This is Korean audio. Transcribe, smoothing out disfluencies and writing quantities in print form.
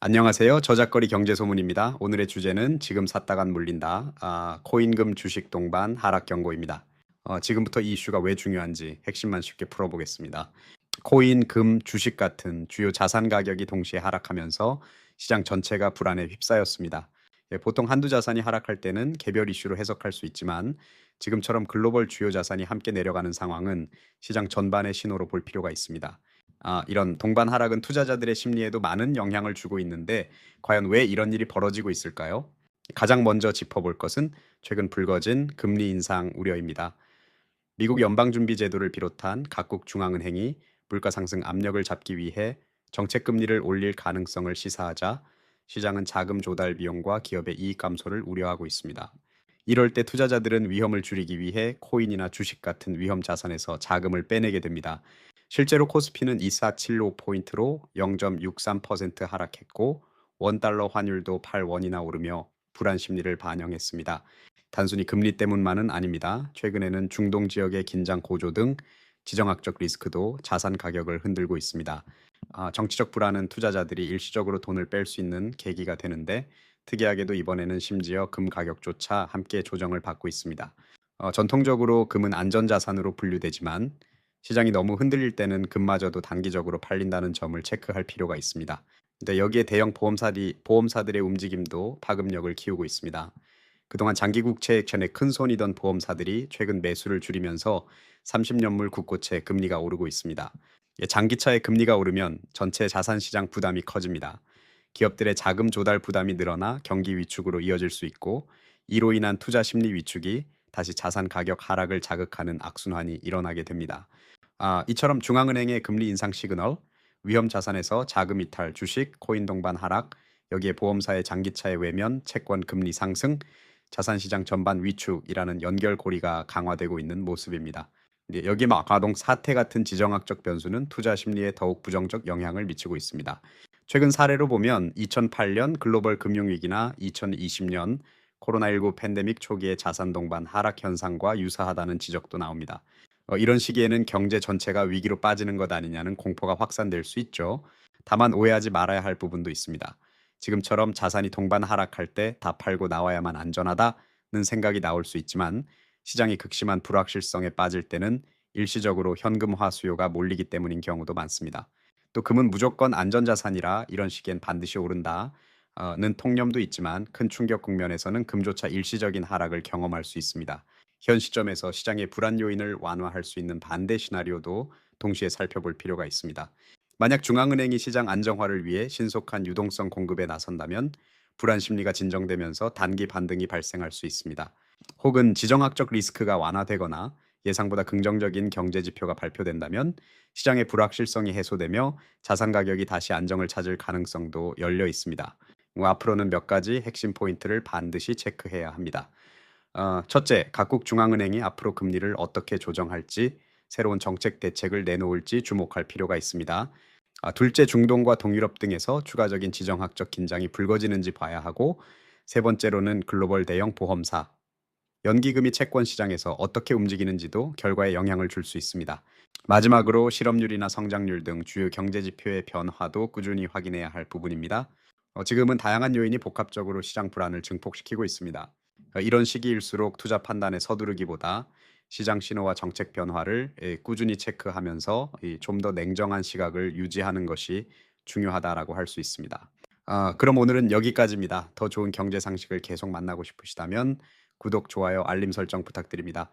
안녕하세요. 저작거리 경제소문입니다. 오늘의 주제는 지금 샀다간 물린다. 코인금 주식 동반 하락 경고입니다. 지금부터 이 이슈가 왜 중요한지 핵심만 쉽게 풀어보겠습니다. 코인, 금, 주식 같은 주요 자산 가격이 동시에 하락하면서 시장 전체가 불안에 휩싸였습니다. 보통 한두 자산이 하락할 때는 개별 이슈로 해석할 수 있지만 지금처럼 글로벌 주요 자산이 함께 내려가는 상황은 시장 전반의 신호로 볼 필요가 있습니다. 이런 동반 하락은 투자자들의 심리에도 많은 영향을 주고 있는데 과연 왜 이런 일이 벌어지고 있을까요? 가장 먼저 짚어볼 것은 최근 불거진 금리 인상 우려입니다. 미국 연방준비제도를 비롯한 각국 중앙은행이 물가 상승 압력을 잡기 위해 정책 금리를 올릴 가능성을 시사하자 시장은 자금 조달 비용과 기업의 이익 감소를 우려하고 있습니다. 이럴 때 투자자들은 위험을 줄이기 위해 코인이나 주식 같은 위험 자산에서 자금을 빼내게 됩니다. 실제로 코스피는 2475포인트로 0.63% 하락했고 원달러 환율도 8원이나 오르며 불안 심리를 반영했습니다. 단순히 금리 때문만은 아닙니다. 최근에는 중동 지역의 긴장 고조 등 지정학적 리스크도 자산 가격을 흔들고 있습니다. 정치적 불안은 투자자들이 일시적으로 돈을 뺄 수 있는 계기가 되는데 특이하게도 이번에는 심지어 금 가격조차 함께 조정을 받고 있습니다. 전통적으로 금은 안전자산으로 분류되지만 시장이 너무 흔들릴 때는 금마저도 단기적으로 팔린다는 점을 체크할 필요가 있습니다. 근데 여기에 대형 보험사들의 움직임도 파급력을 키우고 있습니다. 그동안 장기 국채 액션에 큰 손이던 보험사들이 최근 매수를 줄이면서 30년물 국고채 금리가 오르고 있습니다. 장기차의 금리가 오르면 전체 자산 시장 부담이 커집니다. 기업들의 자금 조달 부담이 늘어나 경기 위축으로 이어질 수 있고 이로 인한 투자 심리 위축이 다시 자산 가격 하락을 자극하는 악순환이 일어나게 됩니다. 이처럼 중앙은행의 금리 인상 시그널, 위험 자산에서 자금 이탈, 주식, 코인 동반 하락, 여기에 보험사의 장기차의 외면, 채권 금리 상승, 자산시장 전반 위축이라는 연결고리가 강화되고 있는 모습입니다. 여기 아동 사태 같은 지정학적 변수는 투자 심리에 더욱 부정적 영향을 미치고 있습니다. 최근 사례로 보면 2008년 글로벌 금융위기나 2020년 코로나19 팬데믹 초기의 자산 동반 하락 현상과 유사하다는 지적도 나옵니다. 이런 시기에는 경제 전체가 위기로 빠지는 것 아니냐는 공포가 확산될 수 있죠. 다만 오해하지 말아야 할 부분도 있습니다. 지금처럼 자산이 동반 하락할 때 다 팔고 나와야만 안전하다는 생각이 나올 수 있지만 시장이 극심한 불확실성에 빠질 때는 일시적으로 현금화 수요가 몰리기 때문인 경우도 많습니다. 또 금은 무조건 안전자산이라 이런 시기엔 반드시 오른다는 통념도 있지만 큰 충격 국면에서는 금조차 일시적인 하락을 경험할 수 있습니다. 현 시점에서 시장의 불안 요인을 완화할 수 있는 반대 시나리오도 동시에 살펴볼 필요가 있습니다. 만약 중앙은행이 시장 안정화를 위해 신속한 유동성 공급에 나선다면 불안 심리가 진정되면서 단기 반등이 발생할 수 있습니다. 혹은 지정학적 리스크가 완화되거나 예상보다 긍정적인 경제 지표가 발표된다면 시장의 불확실성이 해소되며 자산 가격이 다시 안정을 찾을 가능성도 열려 있습니다. 앞으로는 몇 가지 핵심 포인트를 반드시 체크해야 합니다. 첫째, 각국 중앙은행이 앞으로 금리를 어떻게 조정할지, 새로운 정책 대책을 내놓을지 주목할 필요가 있습니다. 둘째, 중동과 동유럽 등에서 추가적인 지정학적 긴장이 불거지는지 봐야 하고, 세 번째로는 글로벌 대형 보험사, 연기금이 채권 시장에서 어떻게 움직이는지도 결과에 영향을 줄 수 있습니다. 마지막으로 실업률이나 성장률 등 주요 경제 지표의 변화도 꾸준히 확인해야 할 부분입니다. 지금은 다양한 요인이 복합적으로 시장 불안을 증폭시키고 있습니다. 이런 시기일수록 투자 판단에 서두르기보다 시장 신호와 정책 변화를 꾸준히 체크하면서 좀 더 냉정한 시각을 유지하는 것이 중요하다라고 할 수 있습니다. 그럼 오늘은 여기까지입니다. 더 좋은 경제 상식을 계속 만나고 싶으시다면 구독, 좋아요, 알림 설정 부탁드립니다.